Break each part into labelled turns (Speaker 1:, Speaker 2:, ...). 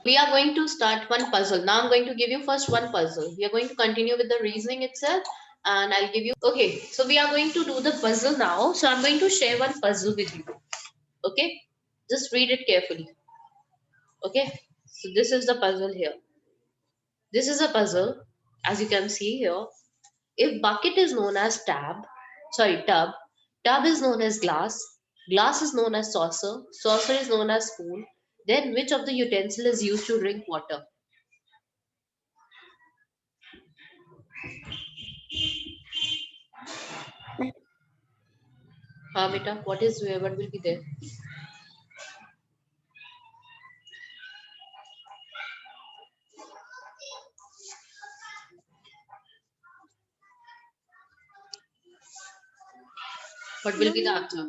Speaker 1: We are going to start one puzzle. Now I'm going to give you first one puzzle. We are going to continue with the reasoning itself, and I'll give you. Okay, so we are going to do the puzzle now. So I'm going to share one puzzle with you. Okay, just read it carefully. Okay, so this is the puzzle here. This is a puzzle, as you can see here. If bucket is known as tub is known as glass is known as saucer is known as spoon, then which of the utensil is used to drink water? Beta, what will be there? What will be the answer?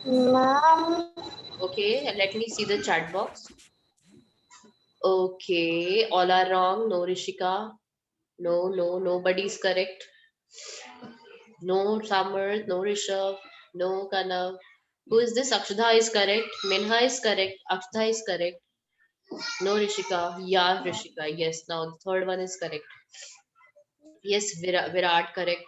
Speaker 2: Ma'am,
Speaker 1: Okay, let me see the chat box. Okay, all are wrong. No, Rishika. No, nobody's correct. No, Samarth. No, Rishabh. No, Kanav. Who is this? Akshudha is correct. Minha is correct. Akshudha is correct. No, Rishika. Yeah, Rishika. Yes, now the third one is correct. Yes, Virat correct.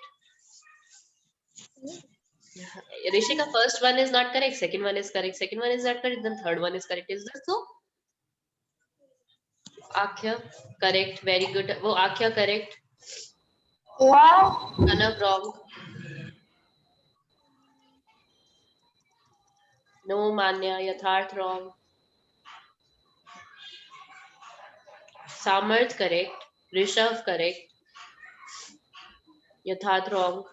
Speaker 1: Rishika, first one is not correct. Second one is correct. Second one is not correct. Then third one is correct. Is that so? Akhya, correct. Very good. Oh, Akhya, correct.
Speaker 2: what?
Speaker 1: Kanav, wrong. No, Manya. Yatharth, wrong. Samarth, correct. Rishabh, correct. Yatharth, wrong.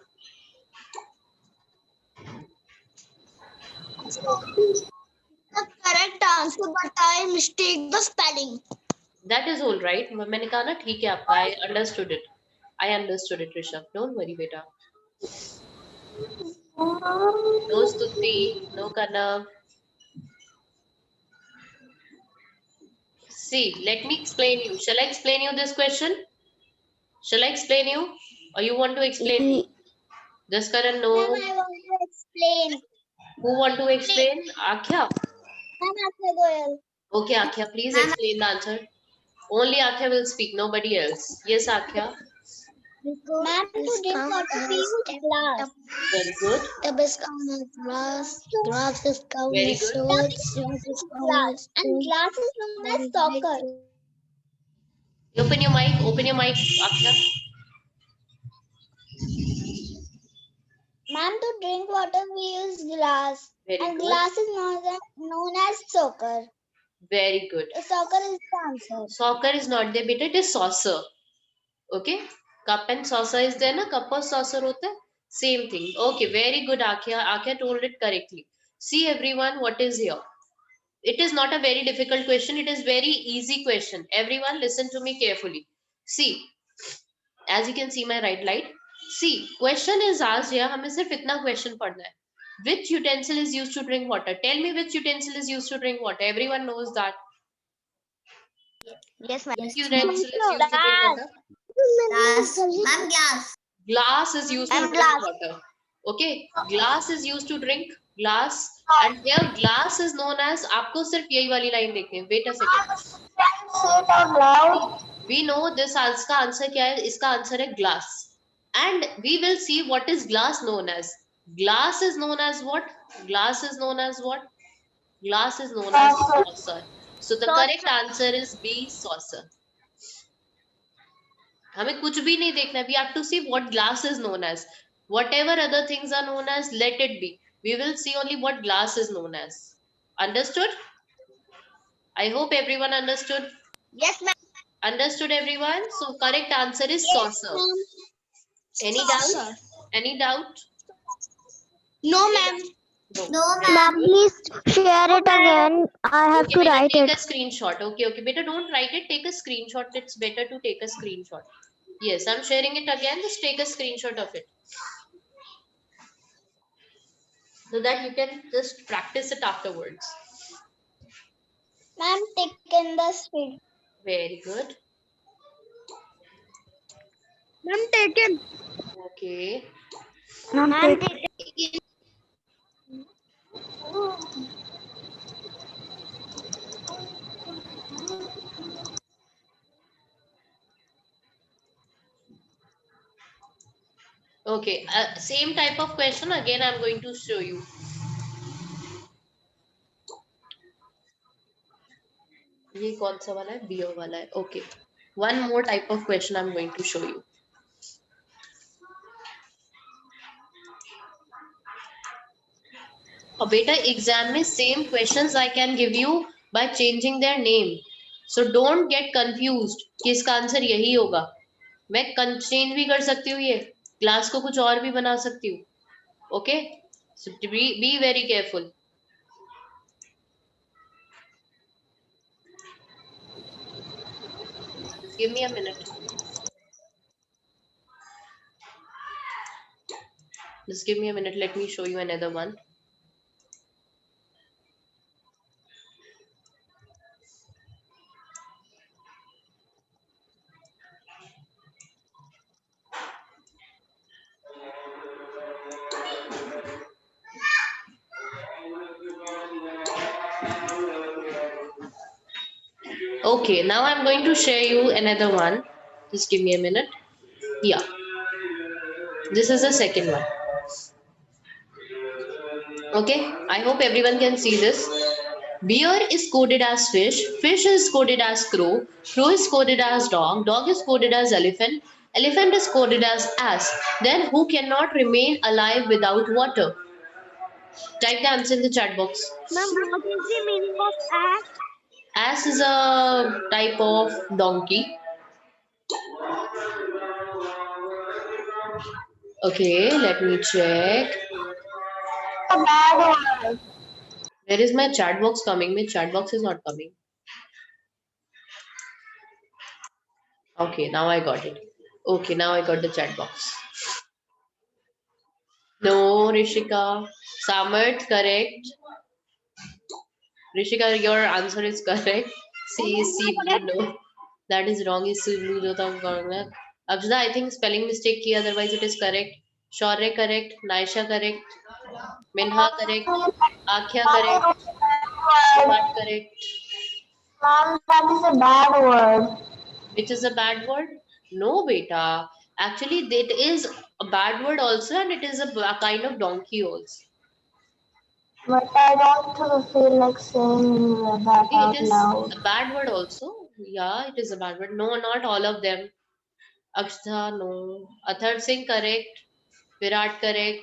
Speaker 2: The correct answer, but I mistake the spelling.
Speaker 1: That is all right. मैंने कहा ना ठीक है आपका. I understood it. I understood it, Rishabh. Don't worry, beta. No Stuti, no Kanav. See, let me explain you. Shall I explain you this question? Shall I explain you? Or you want to explain me? Jaskaran, no.
Speaker 2: Ma'am, I want to explain.
Speaker 1: Who want to explain? Akhya?
Speaker 2: Ma'am, Akshay Goyal.
Speaker 1: Okay, Akhya, please explain the answer. Only Akhya will speak, nobody else. Yes, Akhya.
Speaker 2: Ma'am, to drink water we use glass.
Speaker 1: Very good.
Speaker 2: Tub is covered with glass. Glass is covered
Speaker 1: Very
Speaker 2: with
Speaker 1: good.
Speaker 2: swords. Swords is covered with and glass is known as soccer.
Speaker 1: Open your mic, Akhya.
Speaker 2: Ma'am, to drink water we use glass.
Speaker 1: Very
Speaker 2: and
Speaker 1: good.
Speaker 2: glass is known as soccer.
Speaker 1: Very good.
Speaker 2: Soccer is the answer.
Speaker 1: Soccer is not there, beta, it is saucer. Okay? Cup and saucer is there, na? Cup or saucer hota hai? Same thing. Okay, very good, Akhya. Akhya told it correctly. See everyone, what is here? It is not a very difficult question. It is very easy question. Everyone listen to me carefully. See, as you can see my right light. See, question is asked here. हमें सिर्फ इतना question पढ़ना है. Which utensil is used to drink water? Tell me which utensil is used to drink water. Everyone knows that.
Speaker 2: Yes, ma'am.
Speaker 1: Which utensil is used to drink water?
Speaker 2: Glass. Ma'am, glass.
Speaker 1: Glass is used to
Speaker 2: And
Speaker 1: drink
Speaker 2: glass.
Speaker 1: water. Okay, glass is used to drink glass, and here glass is known as. आपको सिर्फ यही वाली line देखनी है. Wait a second.
Speaker 2: Say it out loud.
Speaker 1: We know this इसका answer क्या है? इसका आंसर है glass. And we will see what is glass known as. Glass is known as what? Glass is known as what? Glass is known as saucer. So the correct answer is B, saucer. हमें कुछ भी नहीं देखना. We have to see what glass is known as. Whatever other things are known as, let it be. We will see only what glass is known as. Understood? I hope everyone understood.
Speaker 2: Yes, ma'am.
Speaker 1: Understood, everyone? So correct answer is saucer. Any doubt? Any doubt?
Speaker 2: No, ma'am.
Speaker 1: No.
Speaker 2: Ma'am, please share it again. I have
Speaker 1: Okay,
Speaker 2: to
Speaker 1: beta,
Speaker 2: write
Speaker 1: take
Speaker 2: it.
Speaker 1: a screenshot. Okay. Beta, don't write it. Take a screenshot. It's better to take a screenshot. Yes, I'm sharing it again. Just take a screenshot of it, so that you can just practice it afterwards.
Speaker 2: Ma'am, taken the speed.
Speaker 1: Very good.
Speaker 2: Ma'am, taken.
Speaker 1: Okay.
Speaker 2: Ma'am, taken.
Speaker 1: Okay, same type of question again I'm going to show you. ये कौन सा वाला है? BO वाला है. Okay. One more type of question I'm going to show you. और बेटा exam में same questions I can give you by changing their name. So don't get confused कि इसका आंसर यही होगा. मैं चेंज भी कर सकती हूँ, ये क्लास को कुछ और भी बना सकती हूँ. Okay, so be very careful. Give me a minute. Just give me a minute. Let me show you another one. Okay, now I'm going to share you another one. Just give me a minute. Yeah, this is the second one. Okay, I hope everyone can see this. Bear is coded as fish, fish is coded as crow, crow is coded as dog, dog is coded as elephant, elephant is coded as ass. Then who cannot remain alive without water? Type the answer in the chat box.
Speaker 2: Ma'am, what is the meaning of ass?
Speaker 1: Ass is a type of donkey. Okay, let me check.
Speaker 2: A bad word.
Speaker 1: Where is my chat box coming? My chat box is not coming. Okay, now I got it. Okay, now I got the chat box. No, Rishika. Samarth, correct. Rishika, your answer is correct. C, no. That is wrong. Is blue जो था correct. Abjada, I think spelling mistake किया. Otherwise, it is correct. Shaurya, correct. Naisha, correct. Minha, correct. Akhya, correct. Smart, correct.
Speaker 2: Ma'am, that is a bad word.
Speaker 1: Which is a bad word? No, beta. Actually, that is a bad word also, and it is a kind of donkey also.
Speaker 2: But I don't feel like saying that
Speaker 1: It
Speaker 2: out
Speaker 1: is
Speaker 2: loud.
Speaker 1: a bad word also. Yeah, it is a bad word. No, not all of them. Akshta, no. Athar Singh, correct. Virat, correct.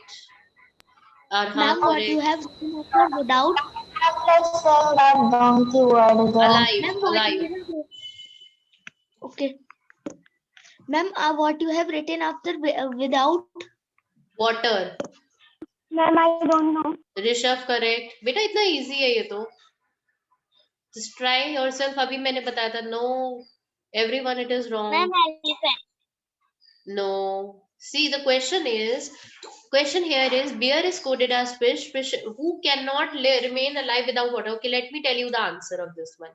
Speaker 1: Arhan,
Speaker 2: Ma'am, what you
Speaker 1: correct.
Speaker 2: have written after without? I'm like saying that donkey word again.
Speaker 1: Alive,
Speaker 2: Ma'am, what
Speaker 1: alive.
Speaker 2: you have okay. Ma'am, what you have written after without?
Speaker 1: Water.
Speaker 2: Ma'am, I don't know.
Speaker 1: Rishabh, correct. बेटा इतना easy है ये तो. Just try yourself. अभी मैंने बताया था. No, everyone, it is wrong.
Speaker 2: Ma'am, elephant.
Speaker 1: No. See, the question here is bear is coded as fish. Fish who cannot remain alive without water. Okay, let me tell you the answer of this one.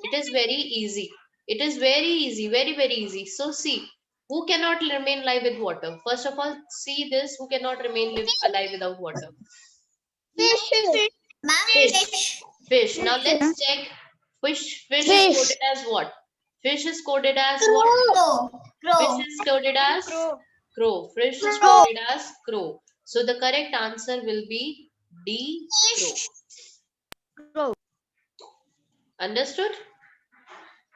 Speaker 1: It is very easy. It is very easy, very, very easy. So, see, who cannot remain alive with water? First of all, see this who cannot remain alive without water?
Speaker 2: Fish.
Speaker 3: Ma'am,
Speaker 1: Fish.
Speaker 3: fish.
Speaker 1: Fish. Now, let's check. Fish is
Speaker 2: Fish.
Speaker 1: coded as what? Fish is coded as what?
Speaker 3: Crow.
Speaker 1: Fish
Speaker 3: Crow.
Speaker 1: is coded as crow. Fish is
Speaker 2: Crow.
Speaker 1: coded as crow. So the correct answer will be D, crow.
Speaker 2: Crow.
Speaker 1: Understood?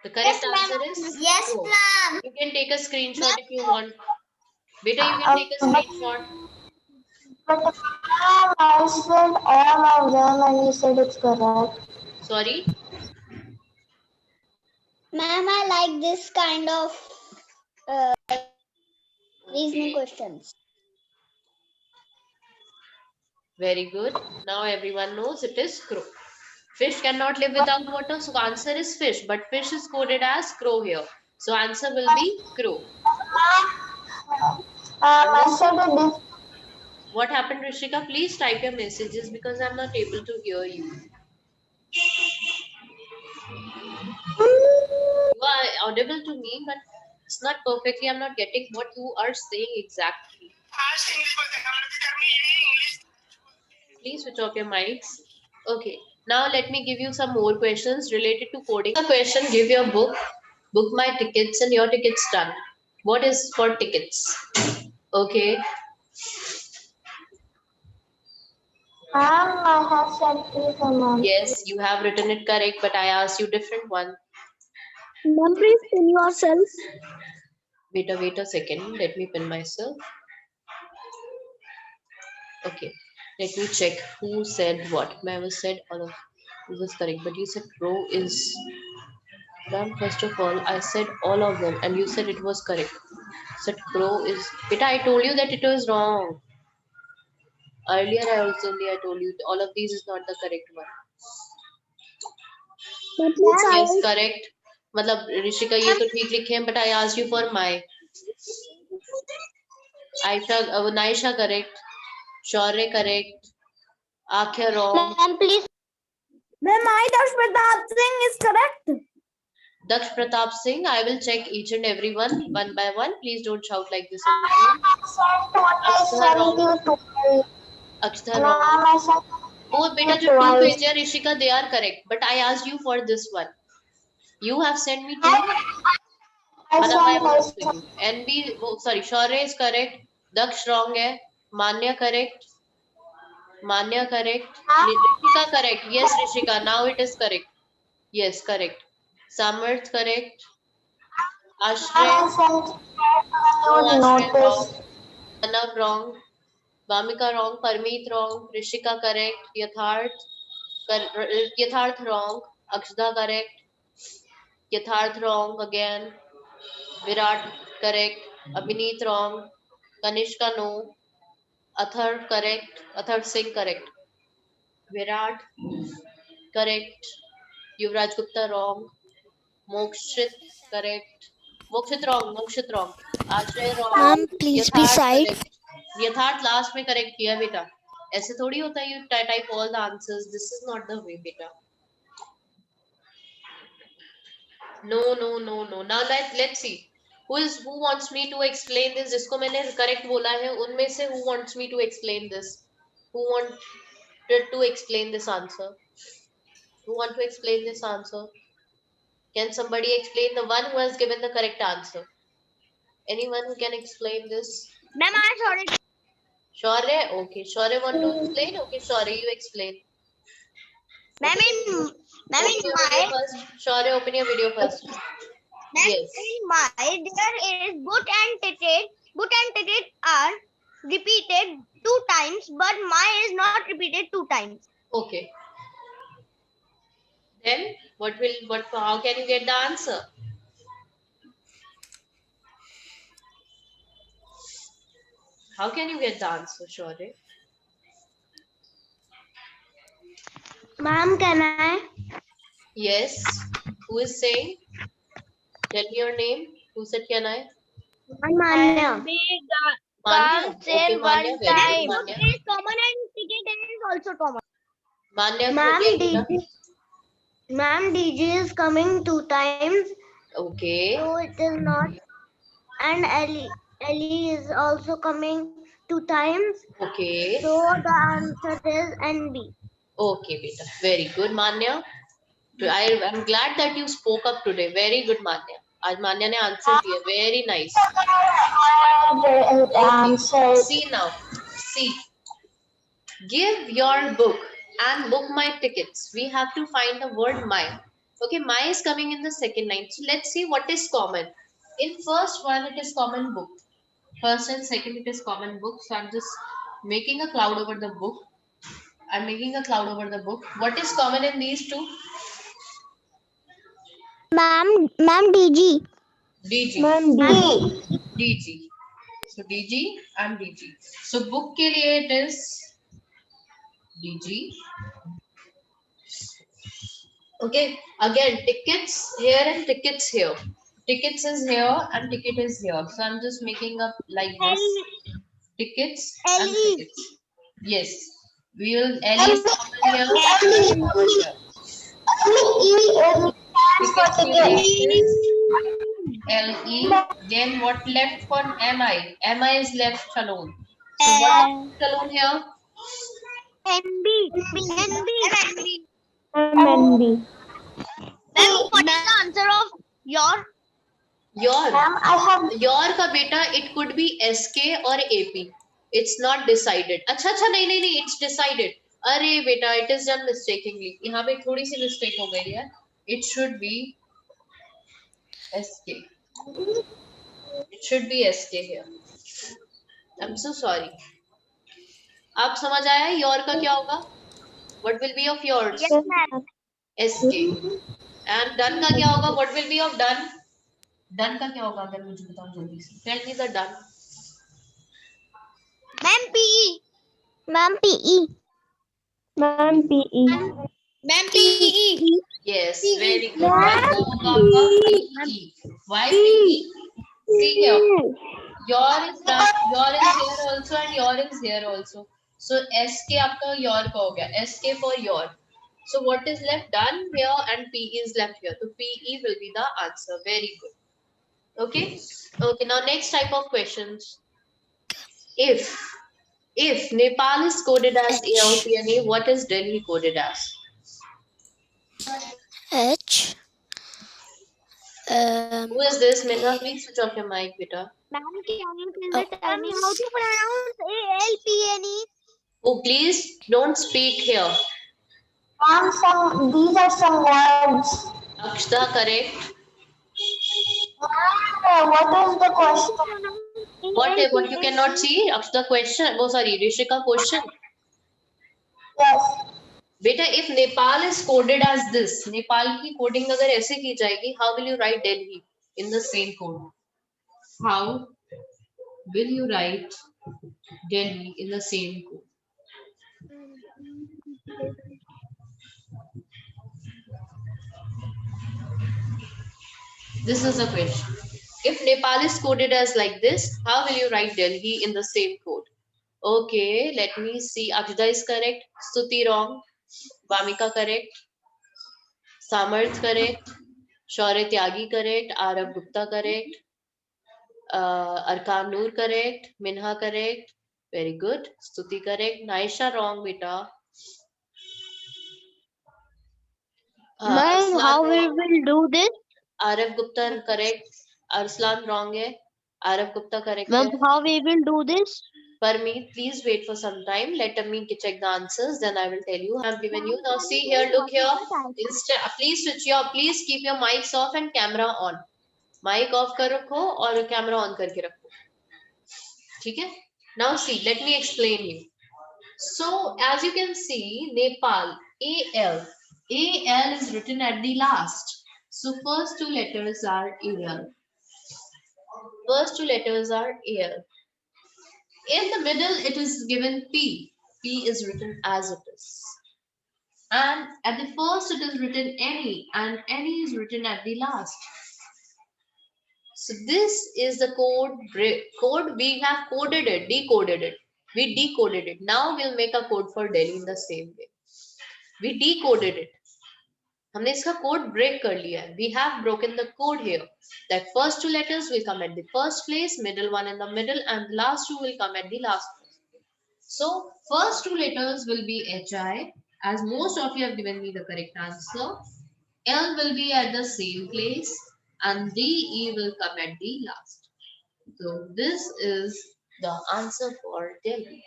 Speaker 1: The correct answer is
Speaker 3: Yes,
Speaker 1: crow.
Speaker 3: ma'am.
Speaker 1: You can take a screenshot if you want. Beta, you can take a screenshot.
Speaker 2: But ma'am, I said all of them and you said it's correct.
Speaker 1: Sorry.
Speaker 3: Ma'am, I like this kind of reasoning questions.
Speaker 1: Very good. Now everyone knows it is crow. Fish cannot live without water, so answer is fish. But fish is coded as crow here. So answer will be crow.
Speaker 2: I said it.
Speaker 1: What happened, Rishika? Please type your messages because I'm not able to hear you. You are audible to me, but it's not perfectly. I'm not getting what you are saying exactly. Please switch off your mics. Okay. Now let me give you some more questions related to coding. The question: give your book my tickets, and your tickets done. What is for tickets? Okay.
Speaker 3: I have sent you some.
Speaker 1: Yes, you have written it correct, but I asked you different one.
Speaker 2: Ma'am, please pin yourself.
Speaker 1: Wait a second. Let me pin myself. Okay. Let me check who said what. Whoever said all of this is correct, but you said crow is done. First of all, I said all of them, and you said it was correct. Said crow is. Beta, I told you that it was wrong. Earlier, I told you all of these is not the correct one.
Speaker 2: Ma'am, please
Speaker 1: Yes,
Speaker 2: silence.
Speaker 1: correct. मतलब ऋषिका ये तो ठीक लिखे हैं, but I asked you for my. Aisha, Naisha correct. Shaurya correct. Akhya wrong.
Speaker 3: Ma'am, please.
Speaker 2: Ma'am, my Daksh Pratap Singh is correct.
Speaker 1: Daksh Pratap Singh, I will check each and every one by one. Please don't shout like this in between. Akshita wrong. Akshita wrong. Oh, beta, जो two भेजे Rishika, they are correct. But I asked you for this one. You have sent me two. Anamaya was to you. NB, oh, sorry, Shaurya is correct. Daksh wrong है. Manya correct. Manya correct. Rishika correct. Yes, Rishika. Now it is correct. Yes, correct. Samarth correct. Ashray. No, Ashray wrong. Manav wrong. Vamika wrong. Parmeet wrong. Rishika correct. Yatharth wrong. Akshda correct. Yatharth wrong again. Virat correct. Abhineet wrong. Kanishka no. Athar correct. Athar Singh correct. Virat correct. Yuvraj Gupta wrong. Mokshit correct. Mokshit wrong. Mokshit wrong. Ashray wrong.
Speaker 2: Ma'am, please be
Speaker 1: Yatharth
Speaker 2: side.
Speaker 1: correct. यथार्थ last में correct किया बेटा. ऐसे थोड़ी होता है. You type all the answers. This is not the way बेटा. No. Now let's see. Who wants me to explain this? जिसको मैंने correct बोला है उनमें से who wants me to explain this? Who wanted to explain this answer? Who want to explain this answer? Can somebody explain the one who has given the correct answer? Anyone who can explain this?
Speaker 2: Ma'am, I'm sorry.
Speaker 1: Shaurya? Okay. Shaurya want to explain? Okay, Shaurya, you explain.
Speaker 2: Ma'am,
Speaker 1: Open your video first. Shaurya, open your video first. Yes.
Speaker 2: in my there is boot and ticket. Boot and ticket are repeated 2 times, but my is not repeated 2 times.
Speaker 1: Okay. Then how can you get the answer? How can you get the answer, Shaurya?
Speaker 2: Ma'am, can I?
Speaker 1: Yes. Who is saying? Tell me your name. Who said can I?
Speaker 2: Manya.
Speaker 1: Manya. Okay, Manya. Very good,
Speaker 2: Boot
Speaker 1: Manya.
Speaker 2: is common and ticket is also common.
Speaker 1: Manya,
Speaker 2: Ma'am,
Speaker 1: again,
Speaker 2: DG. Ma'am, DG is coming 2 times,
Speaker 1: okay.
Speaker 2: so it is not. And Ellie is also coming 2 times,
Speaker 1: Okay.
Speaker 2: so the answer is NB.
Speaker 1: Okay, beta. Very good, Manya. I'm glad that you spoke up today. Very good, Manya. आज मान्या ने answer दिया. Very nice. Okay. See now. See. Give your book and book my tickets. We have to find the word my. Okay, my is coming in the second line. So let's see what is common. In first one, it is common book. First and second, it is common book. So I'm just making a cloud over the book. I'm making a cloud over the book. What is common in these two?
Speaker 2: Ma'am, DG.
Speaker 1: DG. DG. So DG and DG. So book के लिए it is DG. Okay. Again, tickets here and tickets here. Tickets is here and ticket is here. So I'm just making up like this. Tickets and tickets. Yes. We will L is common here. Tickets is LE. Then what left for MI? MI is left alone. So what is left alone here?
Speaker 2: NB. Ma'am, what is the answer of your?
Speaker 1: Your का बेटा it could be SK or AP. It's not decided. अच्छा नहीं, it's decided. अरे बेटा, it is done mistakenly. यहाँ पे थोड़ी सी mistake हो गई है. It should be SK. It should be SK here. I'm so sorry. आप समझ आया योर का क्या होगा? What will be of yours?
Speaker 2: Yes, ma'am.
Speaker 1: SK. And done का क्या होगा? What will be of done? Done का क्या होगा? अगर मुझे बताओ जल्दी से. Tell me the done.
Speaker 2: Ma'am, PE.
Speaker 3: Ma'am, PE. Ma'am, PE.
Speaker 2: Ma'am, PE.
Speaker 1: Yes,
Speaker 2: PE.
Speaker 1: very good. Done का होगा आपका PE. Why PE? See here. Your is done. Your is here also and your is here also. So SK आपका your का हो गया. SK for your. So what is left? Done here and PE is left here. So PE will be the answer. Very good. Okay. Okay. Now next type of questions. If Nepal is coded as ALPNA, what is Delhi coded as?
Speaker 4: H.
Speaker 1: Who is this? Minha, please switch off your mic, beta.
Speaker 2: Ma'am, can you tell me how to pronounce ALPNE?
Speaker 1: Oh, please don't speak here.
Speaker 3: Ma'am, these are some words.
Speaker 1: Akshta, correct.
Speaker 3: What is the question?
Speaker 1: What you cannot see? Akshta question. Oh, sorry, Rishika question.
Speaker 3: Yes.
Speaker 1: Beta, if Nepal is coded as this, Nepal की coding अगर ऐसे की जाएगी, how will you write Delhi in the same code? How will you write Delhi in the same code? This is the question. If Nepal is coded as like this, how will you write Delhi in the same code? Okay, let me see. Akshita is correct. Stuti wrong. Vamika correct. Samarth correct. Shaurya Tyagi correct. Arav Gupta correct. Arkan Noor correct. Minha correct. Very good. Stuti correct. Naisha wrong, beta.
Speaker 2: Ma'am,
Speaker 1: Arslan
Speaker 2: how we
Speaker 1: wrong.
Speaker 2: will do this?
Speaker 1: Arav Gupta correct. Arslan wrong है. Arav Gupta correct
Speaker 2: Ma'am,
Speaker 1: है.
Speaker 2: how we will do this?
Speaker 1: Parmeet, please wait for some time. Let me check the answers. Then I will tell you. I have given you. Now see here. Look here. Please switch your. Please keep your mics off and camera on. Mic off कर रखो और camera on करके रखो. ठीक है? Now see. Let me explain you. So as you can see, Nepal AL. AL is written at the last. So first two letters are AL. First two letters are AL. In the middle, it is given P. P is written as it is. And at the first, it is written any, and any is written at the last. So this is the code. We have coded it, decoded it. We decoded it. Now we'll make a code for Delhi in the same way. We decoded it. हमने इसका code break कर लिया है. We have broken the code here. That first two letters will come at the first place, middle one in the middle, and the last two will come at the last place. So first two letters will be HI, as most of you have given me the correct answer. L will be at the same place and DE will come at the last. So this is the answer for Delhi.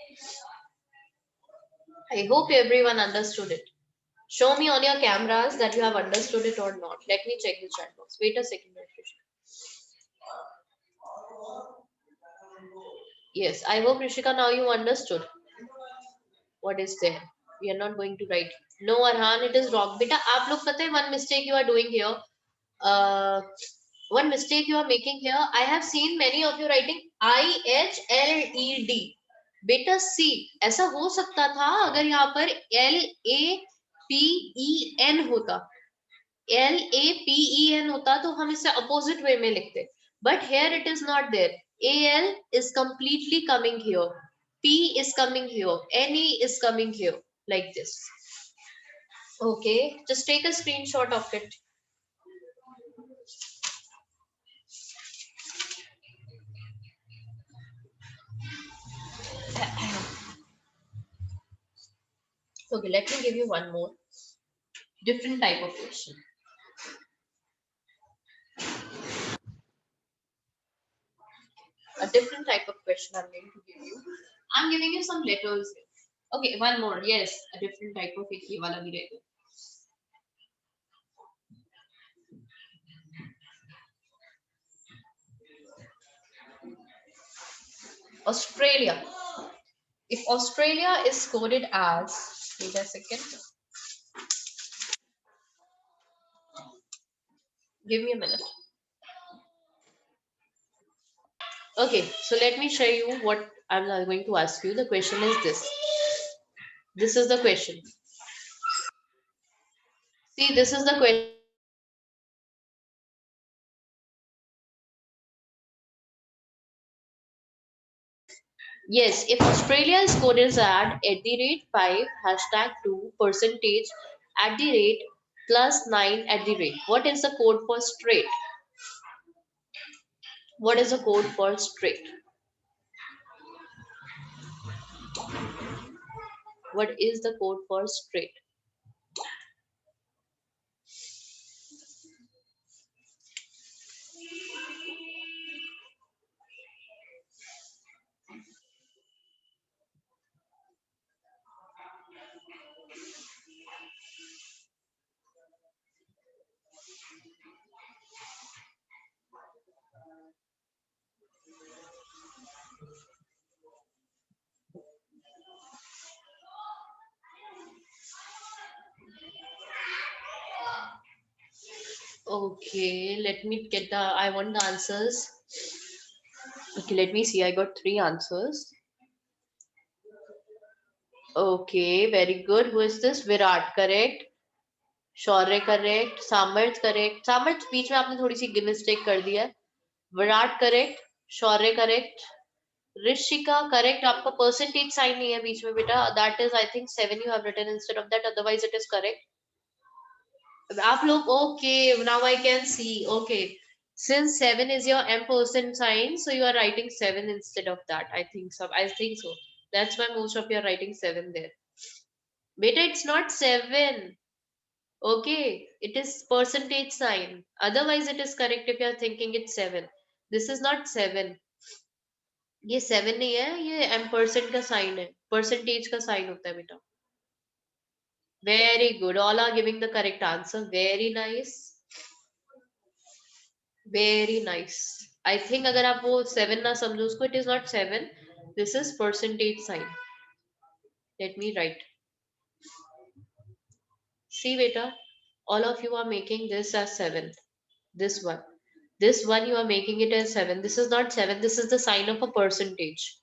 Speaker 1: I hope everyone understood it. Show me on your cameras that you have understood it or not. Let me check the chat box. Wait a second. Yes, I hope Rishika now you understood what is there. We are not going to write. No, Arhan, it is wrong. Beta, आप लोग पता है one mistake you are doing here. One mistake you are making here. I have seen many of you writing IHLED. बेटा C ऐसा हो सकता था अगर यहाँ पर LAPEN होता. LAPEN होता तो हम इसे opposite way में लिखते. But here it is not there. AL is completely coming here. P is coming here. NE is coming here. Like this. Okay, just take a screenshot of it. Okay, let me give you one more different type of question. A different type of question I'm going to give you. I'm giving you some letters here. Okay, one more. Yes, a different type of एक ये वाला भी रहेगा. Australia. If Australia is coded as, wait a second, give me a minute. Okay, so let me show you what I'm now going to ask you. The question is this. This is the question. See, this is the question. Yes, if Australia is coded as at the rate 5, hashtag 2, percentage, at the rate, plus 9 at the rate. What is the code for straight? What is the code for straight? What is the code for straight? Okay, let me get the, I want the answers. Okay, let me see. I got 3 answers. Okay, very good. Who is this? Virat, correct. Shaurya correct, सामर्थ correct. सामर्थ बीच में आपने थोड़ी सी mistake कर दिया है. Virat correct, Shaurya correct, Rishika correct. आपका percentage sign नहीं है बीच में बेटा. That is I think 7 you have written instead of that, otherwise it is correct. आप लोग okay, now I can see. Okay, since 7 is your M% sign, so you are writing 7 instead of that. I think so. I think so. That's why most of you are writing 7 there. Beta, it's not 7. Okay, it is percentage sign. Otherwise, it is correct if you are thinking it's 7. This is not 7. ये 7 नहीं है, ये M% का sign है. Percentage का sign होता है बेटा. Very good. All are giving the correct answer. Very nice. Very nice. I think अगर आप वो 7 ना समझो उसको, it is not 7. This is percentage sign. Let me write. See beta, all of you are making this as 7. This one. This one you are making it as 7. This is not 7. This is the sign of a percentage.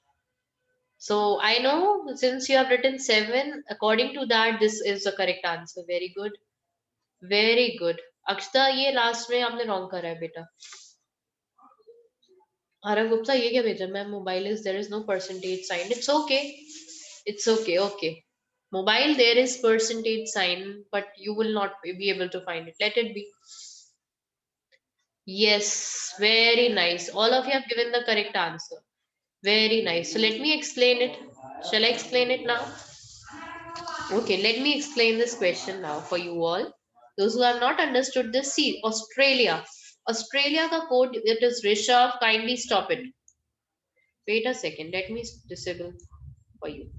Speaker 1: So I know since you have written 7, according to that, this is the correct answer. Very good. Very good. अक्षता ये last में आपने wrong करा है बेटा. Arav Gupta ये क्या भेजा? Ma'am mobile is there is no percentage sign. It's okay. It's okay. Okay. Mobile there is percentage sign, but you will not be able to find it. Let it be. Yes, very nice. All of you have given the correct answer. Very nice. So let me explain it. Shall I explain it now? Okay, let me explain this question now for you all. Those who have not understood this, see, Australia. Australia ka code, it is Rishabh. Kindly stop it. Wait a second. Let me disable for you.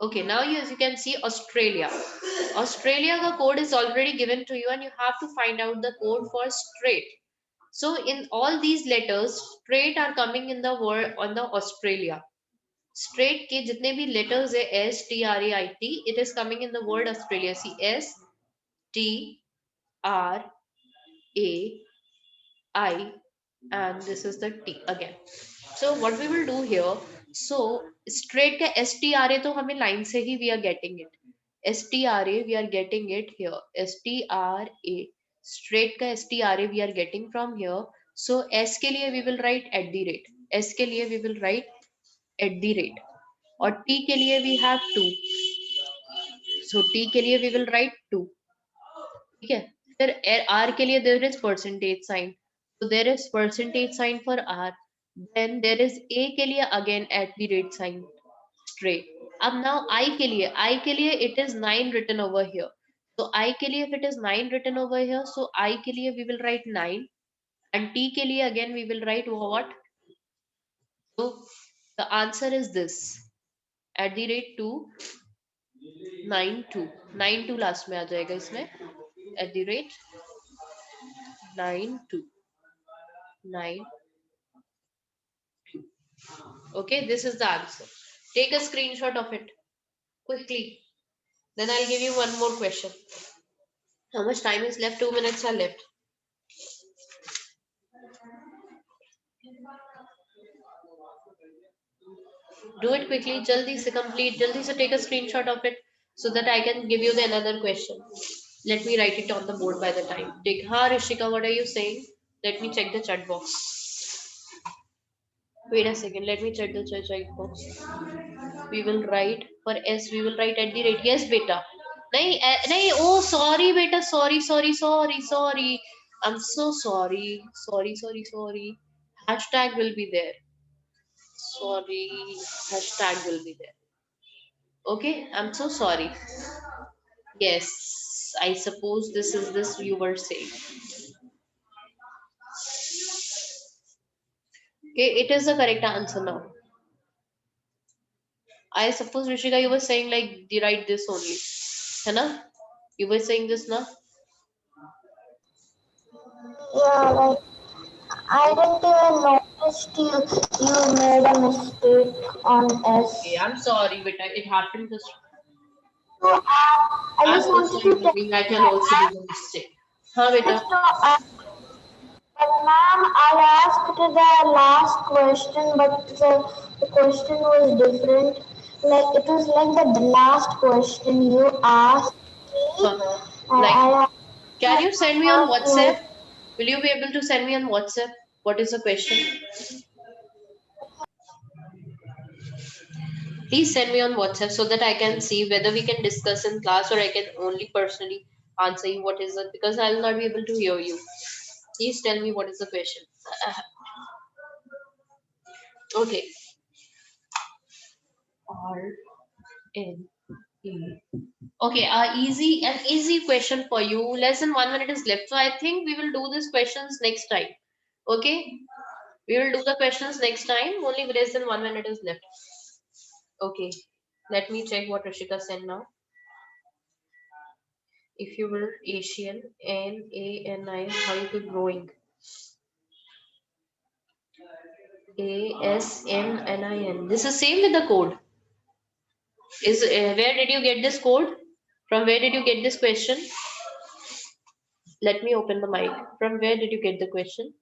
Speaker 1: Okay, now you, as you can see, Australia. Australia ka code is already given to you and you have to find out the code for straight. So in all these letters, straight are coming in the word on the Australia. Straight के जितने भी letters है S T R A I T, it is coming in the word Australia. See S T R A I and this is the T again. So what we will do here, so straight का S T R A तो हमें line से ही we are getting it. S T R A we are getting it here. S T R A straight का S T R A we are getting from here. So S के लिए we will write at the rate. S के लिए we will write at the rate. और T के लिए we have 2. So T के लिए we will write 2. ठीक है. फिर R के लिए there is percentage sign. So there is percentage sign for R. Then there is A के लिए again at the rate sign straight. अब now I के लिए it is 9 written over here. So I के लिए if it is 9 written over here, so I के लिए we will write 9 And T के लिए again we will write what? So the answer is this, @292, 92 last में आ जाएगा इसमें, @9292. Okay, this is the answer. Take a screenshot of it quickly. Then I'll give you one more question. How much time is left? 2 minutes are left. Do it quickly. Jaldi se complete. Jaldi se take a screenshot of it so that I can give you the another question. Let me write it on the board by the time. Take. Ha, Rishika, what are you saying? Let me check the chat box. Wait a second. Let me check the chat box. We will write for S. We will write @ Yes, beta. नहीं, oh sorry beta, sorry. I'm so sorry. Hashtag will be there. Sorry, hashtag will be there. Okay, I'm so sorry. Yes, I suppose this is this you were saying. Okay, it is the correct answer now. I suppose Rishika, you were saying like you write this only. है ना? You were saying this now?
Speaker 3: Yeah, like I didn't even notice you made a mistake on S.
Speaker 1: Okay, I'm sorry, beta. It happened just.
Speaker 3: So, I
Speaker 1: I'm
Speaker 3: just
Speaker 1: so
Speaker 3: wanted
Speaker 1: sorry,
Speaker 3: to tell
Speaker 1: darling. I can also do the mistake. हाँ beta.
Speaker 3: so, but ma'am, I asked the last question, but the question was different. Like it was like the last question you asked me.
Speaker 1: Like,
Speaker 3: I
Speaker 1: can you send me on
Speaker 3: asked
Speaker 1: WhatsApp? Will you be able to send me on WhatsApp? What is the question? Please send me on WhatsApp so that I can see whether we can discuss in class or I can only personally answer you what is it, because I will not be able to hear you. Please tell me what is the question. Okay. RNE. Okay, an easy question for you. Less than 1 minute is left. So I think we will do these questions next time. Okay? We will do the questions next time. Only less than 1 minute is left. Okay. Let me check what Rishika sent now. If you were Asian, NANI, how you could growing? ASMNIN. This is same with the code. Is where did you get this code? From where did you get this question? Let me open the mic. From where did you get the question?